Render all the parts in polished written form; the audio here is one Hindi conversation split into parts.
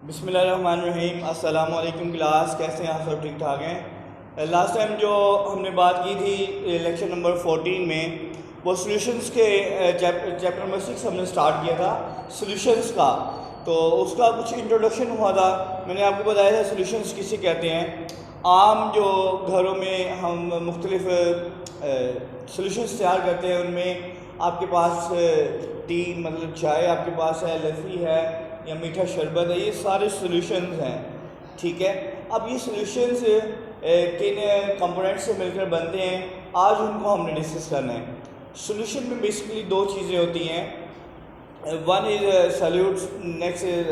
बिस्मिल्लाहिर्रहमानिर्रहीम। अस्सलाम वालेकुम क्लास, कैसे हैं आप सब? ठीक ठाक हैं। लास्ट टाइम जो हमने बात की थी लेक्चर नंबर 14 में, वो सॉल्यूशंस के चैप्टर नंबर 6 हमने स्टार्ट किया था सॉल्यूशंस का। तो उसका कुछ इंट्रोडक्शन हुआ था। मैंने आपको बताया था सॉल्यूशंस किसे कहते हैं। आम जो घरों में हम मुख्तलिफ सॉल्यूशंस तैयार करते हैं, उनमें आपके पास टी मतलब चाय आपके पास है, लस्सी है या मीठा शरबत है, ये सारे सॉल्यूशंस हैं। ठीक है, अब ये सॉल्यूशंस किन कंपोनेंट से मिलकर बनते हैं, आज उनको हमने डिस्कस करना है। सॉल्यूशन में बेसिकली दो चीज़ें होती हैं, one is solute, next is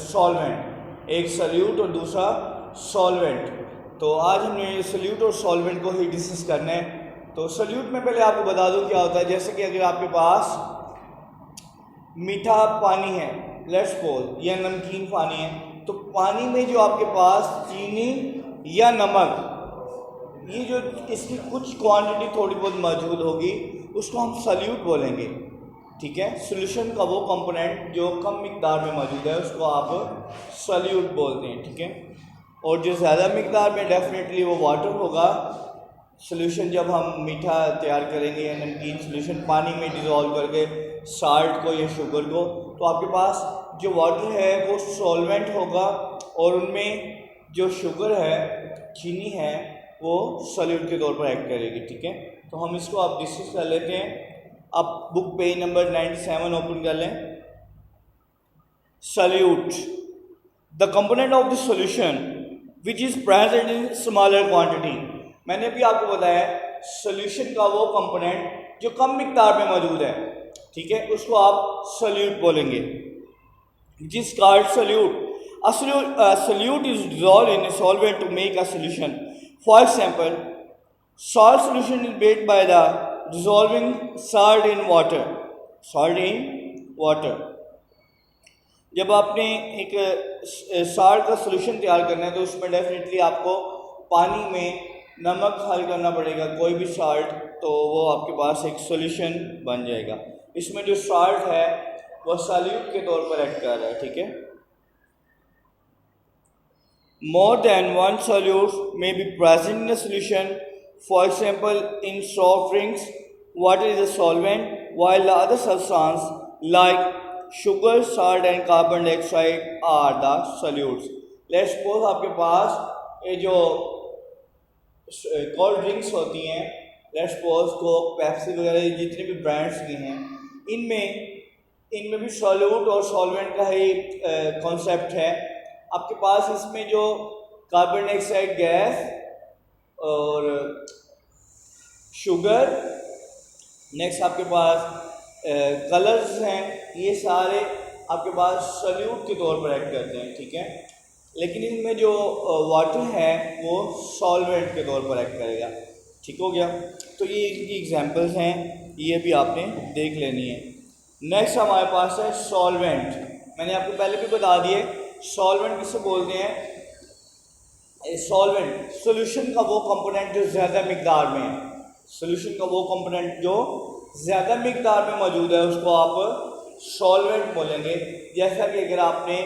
solvent. एक सॉल्यूट और दूसरा सॉल्वेंट। तो आज हमने सॉल्यूट और सॉल्वेंट को ही डिस्कस करना है। तो सॉल्यूट में पहले आपको बता दूं क्या होता है। जैसे कि अगर आपके पास मीठा पानी है, लेट्स सपोज, या नमकीन पानी है, तो पानी में जो आपके पास चीनी या नमक, ये जो इसकी कुछ क्वांटिटी थोड़ी बहुत मौजूद होगी, उसको हम सॉल्यूट बोलेंगे। ठीक है, सॉल्यूशन का वो कंपोनेंट जो कम मिकदार में मौजूद है, उसको आप सॉल्यूट बोलते हैं। ठीक है, और जो ज़्यादा मिकदार में डेफिनेटली वो वाटर होगा। सॉल्यूशन जब हम मीठा तैयार करेंगे या नमकीन सॉल्यूशन पानी में डिज़ोल्व करके, साल्ट को या शुगर को, तो आपके पास जो वाटर है वो सॉल्वेंट होगा और उनमें जो शुगर है, चीनी है, वो सॉल्यूट के तौर पर एक्ट करेगी। ठीक है, तो हम इसको आप डिस्कस कर लेते हैं। आप बुक पेज नंबर 97 ओपन कर लें। Solute, the component of the solution which is present in smaller quantity. मैंने भी आपको बताया सॉल्यूशन का वो कंपोनेंट जो कम मिकदार में मौजूद है, ठीक है, उसको आप सॉल्यूट बोलेंगे। जिस कार्ड solute, solute is dissolve in a solvent to make a solution. For example, salt solution is made by the dissolving salt in water. Salt in water, जब आपने एक सॉल्ट का सॉल्यूशन तैयार करना है, तो उसमें डेफिनेटली आपको पानी में नमक हल करना पड़ेगा, कोई भी सॉल्ट, तो वो आपके पास एक सॉल्यूशन बन जाएगा। इसमें जो सॉल्ट है वो सॉल्यूट के तौर पर एक्ट कर रहा है। ठीक है, more than one solute may be present in a solution. For example, in soft drinks water is a solvent while the other substance like sugar, salt and carbon dioxide are the solutes. Let's suppose आपके पास ये जो कोल्ड ड्रिंक्स होती हैं, लेट्स सपोज कोक, पेप्सी वगैरह जितने भी ब्रांड्स की हैं, इनमें भी सॉल्यूट और सॉल्वेंट का ही कॉन्सेप्ट है। आपके पास इसमें जो कार्बन डाइऑक्साइड गैस और शुगर, नेक्स्ट आपके पास कलर्स हैं, ये सारे आपके पास सॉल्यूट के तौर पर एक्ट करते हैं। ठीक है, लेकिन इनमें जो वाटर है वो सॉल्वेंट के तौर पर एक्ट करेगा। ठीक हो गया, तो ये इनकी एग्जांपल्स हैं, ये भी आपने देख लेनी है। नेक्स्ट हमारे पास है सॉल्वेंट। मैंने आपको पहले भी बता दिए सॉल्वेंट किसे बोलते हैं। सॉल्वेंट सॉल्यूशन का वो कंपोनेंट जो ज़्यादा मिकदार में है, सॉल्यूशन का वो कंपोनेंट जो ज़्यादा मिकदार में मौजूद है, उसको आप सॉल्वेंट बोलेंगे। जैसा कि अगर आपने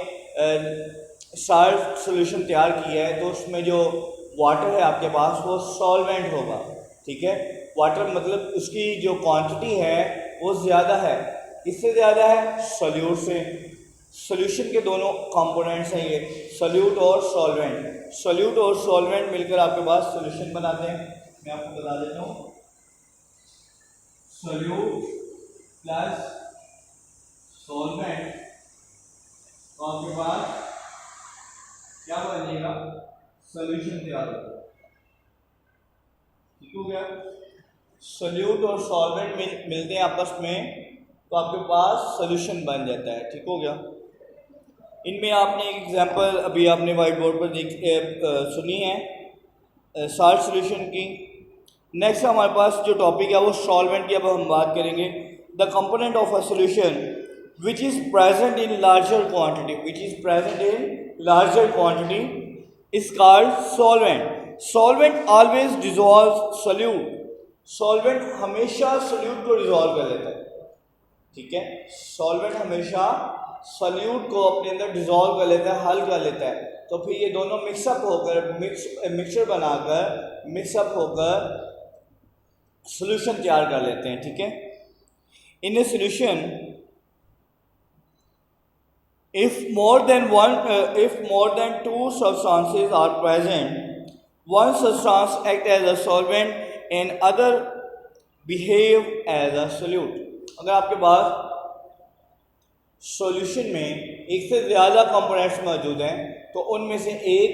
सॉल्ट सॉल्यूशन तैयार किया है, तो उसमें जो वाटर है आपके पास वो सॉल्वेंट होगा। ठीक है, वाटर मतलब उसकी जो क्वांटिटी है वो ज़्यादा है। किससे ज़्यादा है? सॉल्यूट से। सॉल्यूशन के दोनों कंपोनेंट्स हैं ये, सॉल्यूट और सॉल्वेंट। सॉल्यूट और सॉल्वेंट मिलकर आपके पास सॉल्यूशन बनाते हैं। मैं आपको बता देता हूँ, सॉल्यूट प्लस सॉल्वेंट, तो आपके पास क्या बनेगा? सॉल्यूशन तैयार होगा। ठीक हो गया, सॉल्यूट और सॉल्वेंट मिलते हैं आपस में, तो आपके पास सॉल्यूशन बन जाता है। ठीक हो गया, इनमें आपने एक एग्जांपल अभी आपने वाइट बोर्ड पर सुनी है सॉल्ट सॉल्यूशन की। नेक्स्ट हमारे पास जो टॉपिक है वो सॉल्वेंट की अब हम बात करेंगे। The component of a solution which is present in larger quantity, which is present in larger quantity is called solvent. Solvent always dissolve solute. Solvent हमेशा सॉल्यूट को डिसॉल्व कर लेता है। ठीक है, सॉल्वेंट हमेशा सॉल्यूट को अपने अंदर डिज़ोल्व कर लेता है, हल कर लेता है, तो फिर ये दोनों मिक्सअप होकर सॉल्यूशन तैयार कर लेते हैं। ठीक है, in a solution if more than two substances are present, one substance act as a solvent and other behave as a solute। अगर आपके पास सॉल्यूशन में एक से ज़्यादा कंपोनेंट्स मौजूद हैं तो उनमें से एक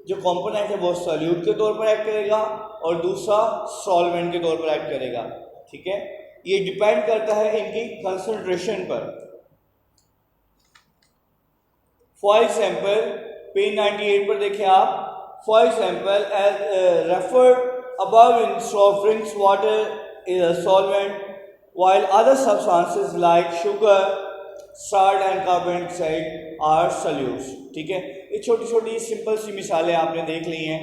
जो कंपोनेंट है वो सॉल्यूट के तौर पर एक्ट करेगा और दूसरा सॉल्वेंट के तौर पर एक्ट करेगा। ठीक है, ये डिपेंड करता है इनकी कंसंट्रेशन पर। फॉर एग्जाम्पल पेज 98 पर देखें आप। For example as referred above in soft drinks water is a solvent while other substances like sugar, salt and carbon dioxide are solutes। ठीक है, ये छोटी छोटी सिंपल सी मिसालें आपने देख ली हैं।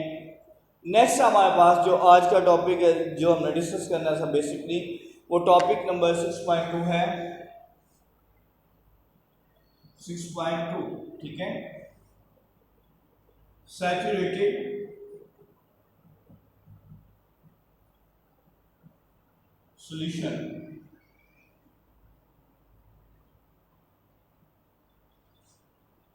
नेक्स्ट हमारे पास जो आज का टॉपिक है जो हमने डिस्कस करना था बेसिकली वो टॉपिक नंबर 6.2 है। 6.2 ठीक है, सैचुरेटेड सॉल्यूशन।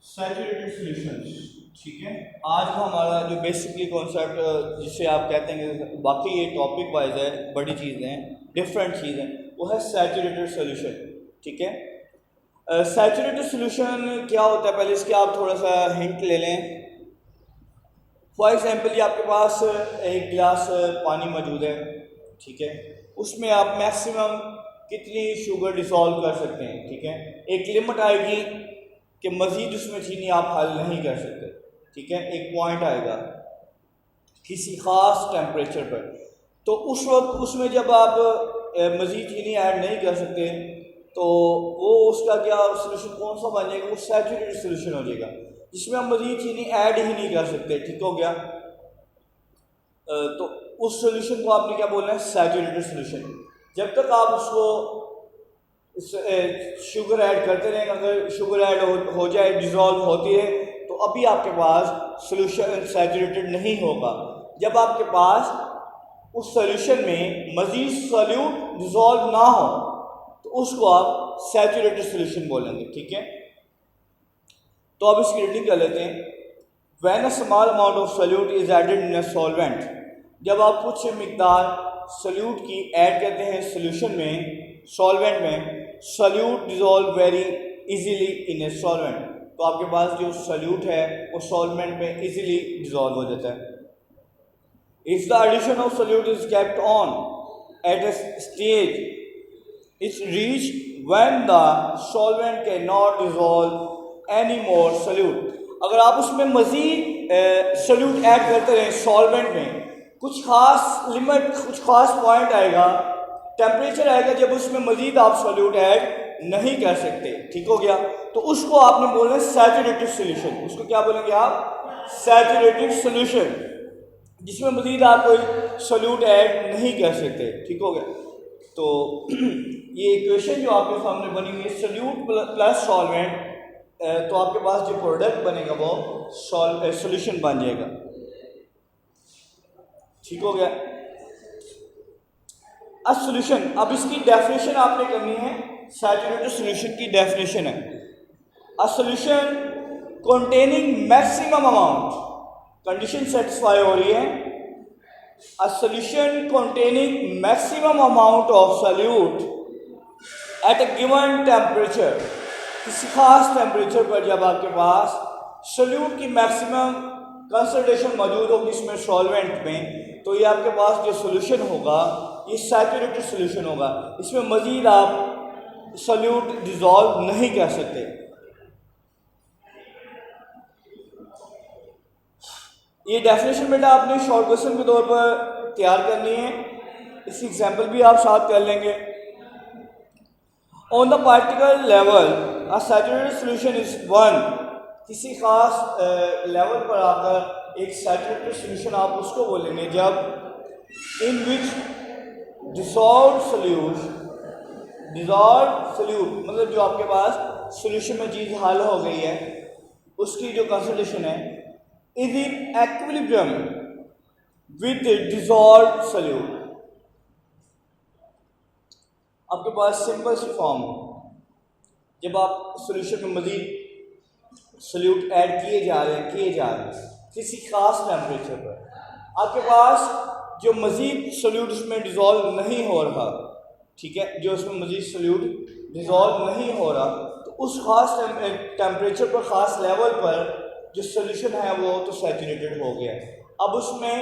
Saturated solutions. ठीक है, आज का हमारा जो बेसिकली कॉन्सेप्ट जिसे आप कहते हैं कि बाकी ये टॉपिक वाइज है, बड़ी चीज़ें हैं, डिफरेंट चीज़ें, वो है सैचुरेटेड सॉल्यूशन। ठीक है, सैचुरेटेड सॉल्यूशन क्या होता है पहले इसके आप थोड़ा सा हिंट ले लें। फॉर एग्जांपल ये आपके पास एक गिलास पानी मौजूद है। ठीक है, उसमें आप मैक्सिमम कितनी शुगर डिसॉल्व कर सकते हैं। ठीक है, एक लिमिट आएगी कि मज़ीद उसमें चीनी आप हल नहीं कर सकते। ठीक है, एक पॉइंट आएगा किसी ख़ास टेम्परेचर पर, तो उस वक्त उसमें जब आप मज़ीद चीनी ऐड नहीं कर सकते तो वो उसका क्या सोल्यूशन कौन सा बन जाएगा, वो सैचुरेटेड सोल्यूशन हो जाएगा जिसमें आप मज़ीद चीनी ऐड ही नहीं कर सकते। ठीक हो गया, तो उस सोल्यूशन को आपने क्या बोलना है, सैचुरेटेड सोल्यूशन। जब तक आप उसको शुगर ऐड करते रहें, अगर शुगर ऐड हो जाए, डिज़ोल्व होती है, तो अभी आपके पास सोल्यूशन सैचुरेटेड नहीं होगा। जब आपके पास उस सोल्यूशन में मज़ीद सॉल्यूट डिज़ोल्व ना हो तो उसको आप सैचुरेटेड सोल्यूशन बोलेंगे। ठीक है, तो अब इसकी रीडिंग कर लेते हैं। When a small amount of solute is added in a solvent, जब आप कुछ मिकदार सॉल्यूट की ऐड करते हैं सोल्यूशन में, सॉल्वेंट में, solute dissolve very easily in a solvent, तो आपके पास जो सॉल्यूट है वो सॉल्वेंट में इजीली डिज़ोल्व हो जाता है। If the addition of solute is kept on at a stage its reach when the solvent can not dissolve any more solute. अगर आप उसमें मज़ीद सॉल्यूट ऐड करते रहें सॉल्वेंट में, कुछ खास लिमिट, कुछ खास पॉइंट आएगा, टेम्परेचर आएगा जब उसमें मज़ीद आप सॉल्यूट ऐड नहीं कर सकते। ठीक हो गया, तो उसको आपने बोलना है सैचुरेटेड सॉल्यूशन। उसको क्या बोलेंगे आप, सैचुरेटेड सॉल्यूशन, जिसमें मज़ीद आप कोई सॉल्यूट ऐड नहीं कर सकते। ठीक हो गया, तो ये इक्वेशन जो आपके सामने बनी हुई है सॉल्यूट प्लस सॉल्वेंट, तो आपके पास जो प्रोडक्ट बनेगा वो सॉल्यूशन बन जाएगा। ठीक हो गया, अब सॉल्यूशन, अब इसकी डेफिनेशन आपने करनी है। सैचुरेटेड सॉल्यूशन की डेफिनेशन है a solution containing maximum amount, condition satisfy हो रही है, a solution containing maximum amount of solute at a given temperature, किसी खास टेम्परेचर पर जब आपके पास सॉल्यूट की मैक्सिमम कंसंट्रेशन मौजूद होगी इसमें सॉल्वेंट में, तो ये आपके पास जो सॉल्यूशन होगा ये सैचुरेटेड सॉल्यूशन होगा, इसमें मज़ीद आप सॉल्यूट डिज़ोल्व नहीं कर सकते। ये डेफिनेशन बेटा आपने शॉर्ट क्वेश्चन के तौर पर तैयार करनी है, इसकी एग्जांपल भी आप साथ कर लेंगे। On the particle level a saturated solution is one, किसी खास लेवल पर आकर एक सैचुरेटेड सॉल्यूशन आप उसको बोलेंगे जब इन विच डिसॉल्व सॉल्यूट मतलब जो आपके पास सोल्यूशन में चीज़ हल हो गई है, उसकी जो कंसंट्रेशन है is in equilibrium with dissolve solute. आपके पास सिंपल सी फॉर्म, जब आप सोल्यूशन में मज़ीद सोल्यूट ऐड किए जा रहे हैं किसी खास टेम्परेचर पर, आपके पास जो मज़ीद सोल्यूट उसमें डिज़ोल्व नहीं हो रहा, ठीक है, जो उसमें मज़ीद सोल्यूट डिज़ोल्व नहीं हो रहा, तो उस ख़ास टेम्परेचर पर, ख़ास लेवल पर जो सोल्यूशन है वो तो सैचुरेटेड हो गया। अब उसमें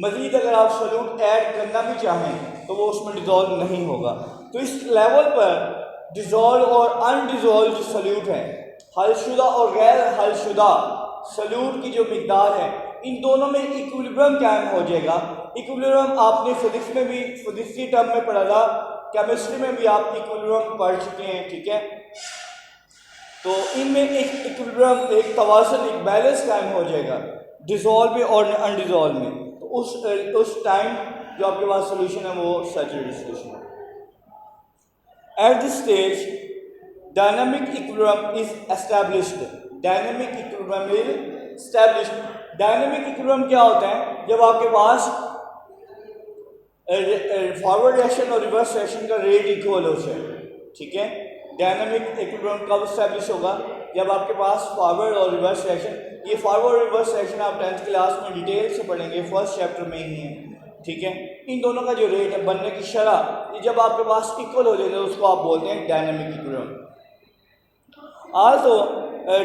मज़ीद अगर आप सोल्यूट ऐड करना भी चाहें तो वो उसमें डिज़ोल्व नहीं होगा। तो इस लेवल पर डिज़ोल्व और अनडिज़ोल्व जो सोल्यूट है, हलशुदा और गैर हलशुदा सोल्यूट की जो मिकदार है, इन दोनों में इक्विलिब्रियम कायम हो जाएगा। इक्विलिब्रियम आपने फिजिक्स में भी, फिजिक्स की टर्म में पढ़ा था, केमिस्ट्री में भी आप इक्विलिब्रियम पढ़ चुके हैं, ठीक है। तो इनमें एक इक्विलिब्रियम, एक तवाज़ुन, एक बैलेंस कायम हो जाएगा डिज़ोल्व में और अनडिज़ोल्व में। तो उस टाइम जो आपके पास सोल्यूशन है वो सैचुरेटेड सोल्यूशन है। At this stage dynamic equilibrium is established. Dynamic equilibrium is established. Dynamic equilibrium क्या होता है? जब आपके पास फॉरवर्ड रिएक्शन और रिवर्स रिएक्शन का रेट इक्वल हो जाए, ठीक है। डायनामिक इक्विलिब्रियम कब एस्टैब्लिश होगा? जब आपके पास फॉरवर्ड और रिवर्स रिएक्शन, ये फॉरवर्ड रिवर्स रिएक्शन आप 10th क्लास में डिटेल से पढ़ेंगे, फर्स्ट चैप्टर में ही है, ठीक है। इन दोनों का जो रेट है बनने की शरह, ये जब आपके पास इक्वल हो जाए तो उसको आप बोलते हैं dynamic equilibrium. Also,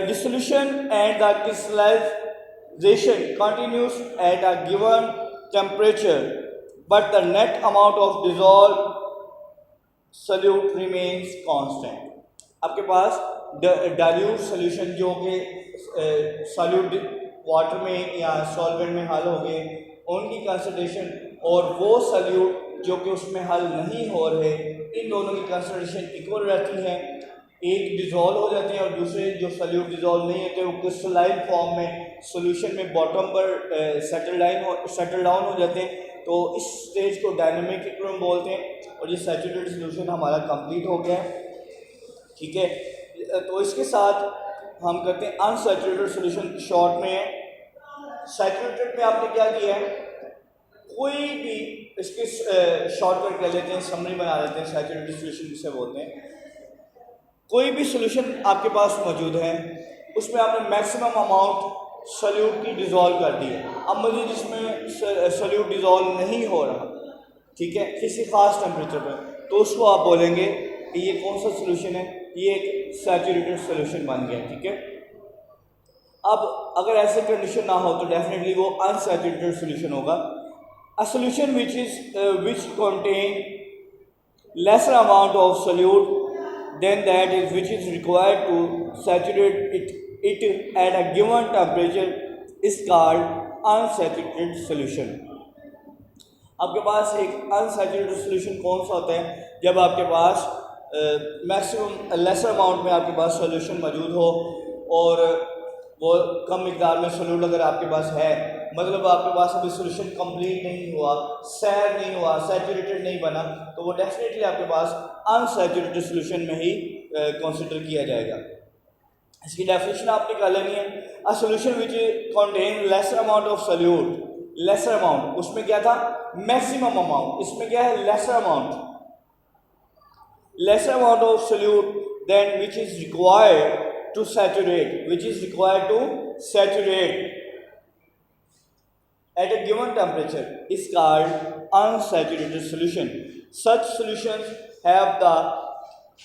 dissolution and the crystallization continues at a given temperature, but the net amount of dissolved solute remains constant. आपके पास डाइल्यूट सोल्यूशन जो कि सॉल्यूट वाटर में या सॉल्वेंट में हल हो गए, उनकी कंसंट्रेशन और वो सोल्यूट जो कि उसमें हल नहीं हो रहे, इन दोनों की कंसंट्रेशन इक्वल रहती है। एक डिज़ोल्व हो जाते हैं और दूसरे जो सोल्यूट डिज़ोल्व नहीं होते वो क्रिस्टलाइन फॉर्म में सोल्यूशन में बॉटम पर सेटल डाउन हो जाते हैं। तो इस स्टेज को डायनामिक इक्विलिब्रियम बोलते हैं और ये सैचुरेटेड सोल्यूशन हमारा कंप्लीट हो गया है, ठीक है। तो इसके साथ हम करते हैं अनसैचुरेटेड सोल्यूशन। शॉर्ट में है, सैचुरेटेड में आपने क्या किया है, कोई भी इसके शॉर्टकट कर लेते हैं, समरी बना लेते हैं, सैचुरेटेड सोल्यूशन जिसे बोलते हैं। कोई भी सोल्यूशन आपके पास मौजूद है, उसमें आपने मैक्सिमम अमाउंट सोल्यूट की डिज़ोल्व कर दी है। अब मुझे जिसमें सोल्यूट डिज़ोल्व नहीं हो रहा, ठीक है, किसी ख़ास टेम्परेचर पर, तो उसको आप बोलेंगे कि ये कौन सा सोल्यूशन है, ये एक सैचुरेटेड सोल्यूशन बन गया, ठीक है। अब अगर ऐसे कंडीशन ना हो तो डेफिनेटली वो अनसैचुरेटेड सोल्यूशन होगा। अ solution which contain lesser amount of solute than that is which is required to saturate it at a given temperature is called unsaturated solution. आपके पास एक अनसैचुरेटेड सोल्यूशन कौन सा होता है? जब आपके पास मैक्सिमम लेसर अमाउंट में आपके पास सोल्यूशन मौजूद हो और वो कम मिकदार में सोल्यूट अगर आपके पास है, मतलब आपके पास अभी सोल्यूशन कंप्लीट नहीं हुआ, सैर नहीं हुआ, सैचुरेटेड नहीं बना, तो वो डेफिनेटली आपके पास अनसैचुरेटेड सोल्यूशन में ही कंसिडर किया जाएगा। इसकी डेफिनेशन आपने कर लेनी है। A solution which contain lesser amount of solute, lesser amount, उसमें क्या था मैक्सिमम अमाउंट, इसमें क्या है lesser amount, lesser amount of solute then which is required to saturate, which is required to saturate at a given temperature is called unsaturated solution. Such solutions have the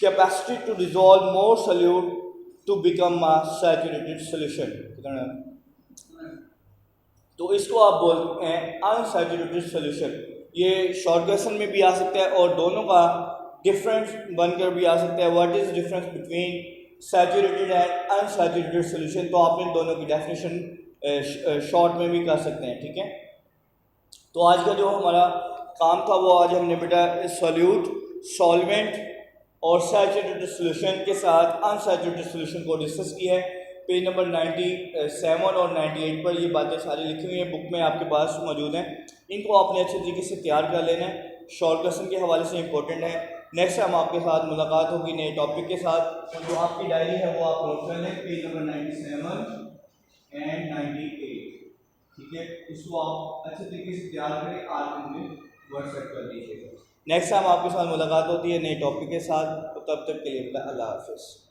capacity to dissolve more solute to become a saturated solution. तो इसको आप बोलते हैं unsaturated solution। ये शॉर्ट क्वेश्चन में भी आ सकता है और दोनों का डिफरेंस बनकर भी आ सकता है। What is difference between saturated and unsaturated solution, तो आप इन दोनों की डेफिनेशन शॉर्ट में भी कर सकते हैं, ठीक है। तो आज का जो हमारा काम था वो आज हमने बेटा सोल्यूट, सॉल्वेंट और सैचुरेटेड सोल्यूशन के साथ अनसैचुरेटेड सोल्यूशन को डिस्कस किया है। पेज नंबर 97 और 98 पर ये बातें सारी लिखी हुई हैं, बुक में आपके पास मौजूद हैं। इनको आपने अच्छे तरीके से तैयार कर लेना है, शॉर्ट क्वेश्चन के हवाले से इंपॉर्टेंट है। नेक्स्ट टाइम आपके साथ मुलाकात होगी नए टॉपिक के साथ। जो आपकी डायरी है वो आप नोट कर लें, पेज नंबर 97 एंड 98। ठीक है, इसको आप अच्छे तरीके से तैयार करें, आज हमें व्हाट्सएप कर दीजिएगा। नेक्स्ट टाइम आपके साथ मुलाकात होती है नए टॉपिक के साथ, तो तब तक के लिए अल्लाह हाफ़िज़।